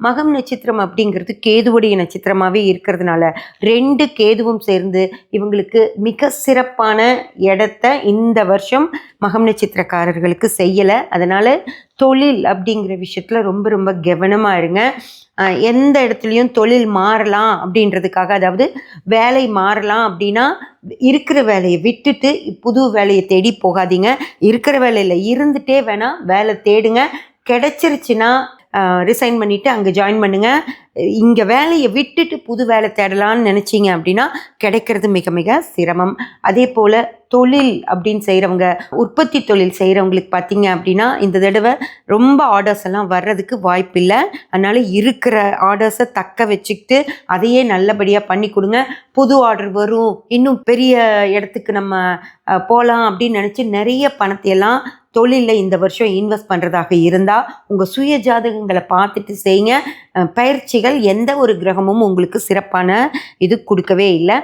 மகம் நட்சத்திரம் அப்படிங்கிறது கேதுவுடைய நட்சத்திரமாகவே இருக்கிறதுனால 2 கேதுவும் சேர்ந்து இவங்களுக்கு மிக சிறப்பான இடத்த இந்த வருஷம் மகம் நட்சத்திரக்காரர்களுக்கு செய்யலை. அதனால் தொழில் அப்படிங்கிற விஷயத்தில் ரொம்ப ரொம்ப கவனமாக இருங்க. எந்த இடத்துலையும் தொழில் மாறலாம் அப்படின்றதுக்காக, அதாவது வேலை மாறலாம் அப்படின்னா இருக்கிற வேலையை விட்டுட்டு புது வேலையை தேடி போகாதீங்க. இருக்கிற வேலையில் இருந்துகிட்டே வேணால் வேலை தேடுங்க. கிடைச்சிருச்சுன்னா ரிசைன் பண்ணிவிட்டு அங்கே ஜாயின் பண்ணுங்கள். இங்கே வேலையை விட்டுட்டு புது வேலை தேடலான்னு நினச்சிங்க அப்படின்னா கிடைக்கிறது மிக மிக சிரமம். அதே போல் தொழில் அப்படின்னு செய்கிறவங்க, உற்பத்தி தொழில் செய்கிறவங்களுக்கு பார்த்தீங்க அப்படின்னா இந்த தடவை ரொம்ப ஆர்டர்ஸ் எல்லாம் வர்றதுக்கு வாய்ப்பில்லை. அதனால் இருக்கிற ஆர்டர்ஸை தக்க வச்சுக்கிட்டு அதையே நல்லபடியாக பண்ணி கொடுங்க. புது ஆர்டர் வரும், இன்னும் பெரிய இடத்துக்கு நம்ம போகலாம் அப்படின்னு நினச்சி நிறைய பணத்தையெல்லாம் தொழிலில் இந்த வருஷம் இன்வெஸ்ட் பண்ணுறதாக இருந்தால் உங்கள் சுய ஜாதகங்களை பார்த்துட்டு செய்யுங்க. பயிற்சிகள் எந்த ஒரு கிரகமும் உங்களுக்கு சிறப்பான இது கொடுக்கவே இல்லை.